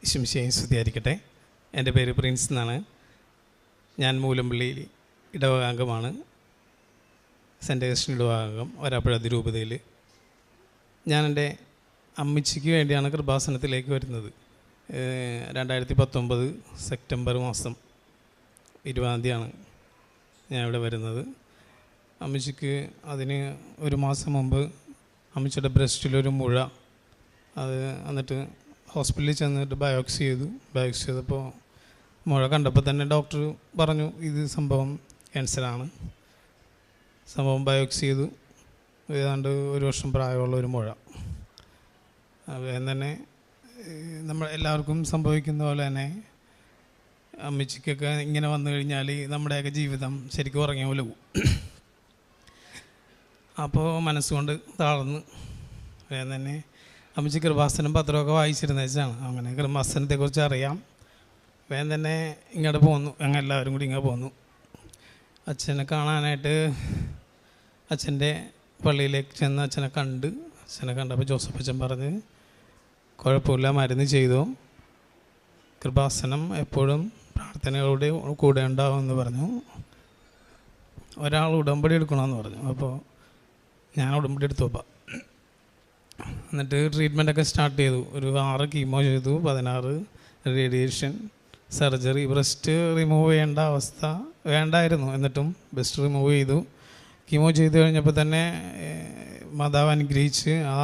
ഈശോമിശിഹായെ സ്തുതിയായിരിക്കട്ടെ. എൻ്റെ പേര് പ്രിൻസ് എന്നാണ്. ഞാൻ മൂലമ്പള്ളിയിൽ ഇടവകാംഗമാണ്. സെൻറ്റ് അഗസ്റ്റിൻ ഇടവകാംഗം, വരാപ്പുഴ അതിരൂപതയിൽ. ഞാൻ എൻ്റെ അമ്മച്ചിക്ക് വേണ്ടിയാണ് കൃപാസനത്തിലേക്ക് വരുന്നത്. 2019 സെപ്റ്റംബർ മാസം 20-ാം തീയതിയാണ് ഞാൻ ഇവിടെ വരുന്നത്. അമ്മച്ചിക്ക് അതിന് ഒരു മാസം മുമ്പ് അമ്മച്ചിയുടെ ബ്രസ്റ്റിലൊരു മുഴ, അത് എന്നിട്ട് ഹോസ്പിറ്റലിൽ ചെന്നിട്ട് ബയോപ്സി ചെയ്തപ്പോൾ മുഴ കണ്ടപ്പോൾ തന്നെ ഡോക്ടർ പറഞ്ഞു ഇത് സംഭവം ക്യാൻസറാണ്. സംഭവം ബയോപ്സി ചെയ്തു. ഏതാണ്ട് 1 വർഷം പ്രായമുള്ള ഒരു മുഴ. തന്നെ നമ്മൾ എല്ലാവർക്കും സംഭവിക്കുന്ന പോലെ തന്നെ അമ്മച്ചിക്കൊക്കെ ഇങ്ങനെ വന്നു കഴിഞ്ഞാൽ നമ്മുടെയൊക്കെ ജീവിതം ശരിക്കും ഉറങ്ങിയ പോലെ പോകും. അപ്പോൾ മനസ്സുകൊണ്ട് തളർന്ന് തന്നെ അമ്മച്ചി കൃപാസനം പത്രമൊക്കെ വായിച്ചിരുന്ന വെച്ചാണ്. അങ്ങനെ കൃപാസനത്തെക്കുറിച്ച് അറിയാം. വേഗം തന്നെ ഇങ്ങോട്ട് പോന്നു. ഞങ്ങൾ എല്ലാവരും കൂടി ഇങ്ങനെ പോന്നു. അച്ഛനെ കാണാനായിട്ട് അച്ഛൻ്റെ പള്ളിയിലേക്ക് ചെന്ന് അച്ഛനെ കണ്ടപ്പോൾ ജോസഫ് അച്ഛൻ പറഞ്ഞ് കുഴപ്പമില്ല, മരുന്ന് ചെയ്തോ, കൃപാസനം എപ്പോഴും പ്രാർത്ഥനകളുടെ കൂടെ ഉണ്ടാവുമെന്ന് പറഞ്ഞു. ഒരാൾ ഉടമ്പടി എടുക്കണമെന്ന് പറഞ്ഞു. അപ്പോൾ ഞാൻ ഉടമ്പടി എടുത്തോപ്പാ. എന്നിട്ട് ട്രീറ്റ്മെൻറ്റൊക്കെ സ്റ്റാർട്ട് ചെയ്തു. ഒരു 6 കീമോ ചെയ്തു, 16 റേഡിയേഷൻ, സർജറി. ബ്രസ്റ്റ് റിമൂവ് ചെയ്യേണ്ട അവസ്ഥ വേണ്ടായിരുന്നു, എന്നിട്ടും ബ്രസ്റ്റ് റിമൂവ് ചെയ്തു. കീമോ ചെയ്ത് കഴിഞ്ഞപ്പോൾ തന്നെ മാതാവ് അനുഗ്രഹിച്ച് ആ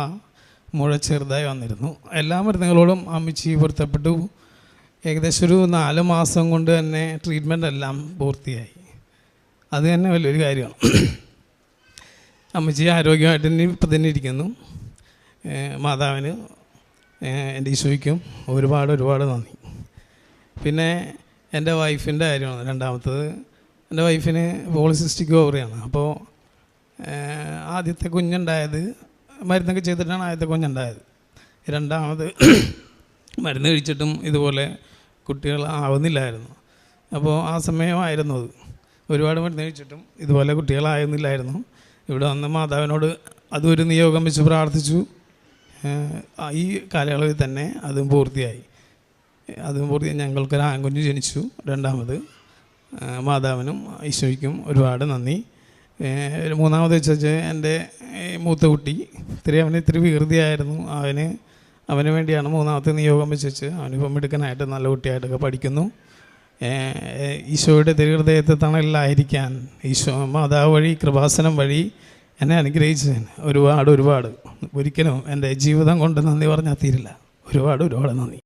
മുഴ ചെറുതായി വന്നിരുന്നു. എല്ലാ മരുന്നുകളോടും അമ്മച്ചി പൊരുത്തപ്പെട്ടു. ഏകദേശം ഒരു 4 മാസം കൊണ്ട് തന്നെ ട്രീറ്റ്മെൻ്റ് എല്ലാം പൂർത്തിയായി. അത് തന്നെ വലിയൊരു കാര്യമാണ്. അമ്മച്ചി ആരോഗ്യമായിട്ട് ഇപ്പം തന്നെ ഇരിക്കുന്നു. മാതാവിന്, എൻ്റെ ഈശോയ്ക്കും ഒരുപാട് നന്ദി. പിന്നെ എൻ്റെ വൈഫിൻ്റെ കാര്യമാണ് രണ്ടാമത്തത്. എൻ്റെ വൈഫിന് പോളിസിസ്റ്റിക് ഓവറിയാണ്. അപ്പോൾ ആദ്യത്തെ കുഞ്ഞുണ്ടായത് മരുന്നൊക്കെ ചെയ്തിട്ടാണ് ആദ്യത്തെ കുഞ്ഞുണ്ടായത്. രണ്ടാമത് മരുന്ന് കഴിച്ചിട്ടും ഇതുപോലെ കുട്ടികൾ ആവുന്നില്ലായിരുന്നു. അപ്പോൾ ആ സമയമായിരുന്നു അത്. ഒരുപാട് മരുന്ന് കഴിച്ചിട്ടും ഇതുപോലെ കുട്ടികളായിരുന്നില്ലായിരുന്നു. ഇവിടെ വന്ന് മാതാവിനോട് അതൊരു നിയോഗം വെച്ച് പ്രാർത്ഥിച്ചു. ഈ കാലയളവിൽ തന്നെ അതും പൂർത്തിയായി. ഞങ്ങൾക്കൊരു ആൺകുഞ്ഞ് ജനിച്ചു. രണ്ടാമത് മാതാവിനും ഈശോയ്ക്കും ഒരുപാട് നന്ദി. മൂന്നാമത് വെച്ചാൽ എൻ്റെ മൂത്ത കുട്ടി അവന് വികൃതിയായിരുന്നു. അവന് വേണ്ടിയാണ് മൂന്നാമത്തെ നിയോഗം വെച്ച് അവനിപ്പം മിടുക്കനായിട്ട് നല്ല കുട്ടിയായിട്ടൊക്കെ പഠിക്കുന്നു. ഈശോയുടെ തിരുഹൃദയത്തെ തണലിലായിരിക്കാൻ ഈശോ മാതാവ് വഴി, കൃപാസനം വഴി എന്നെ അനുഗ്രഹിച്ചതിന് ഒരുപാട് ഒരിക്കലും എൻ്റെ ജീവിതം കൊണ്ട് നന്ദി പറഞ്ഞാൽ തീരില്ല. ഒരുപാട് നന്ദി.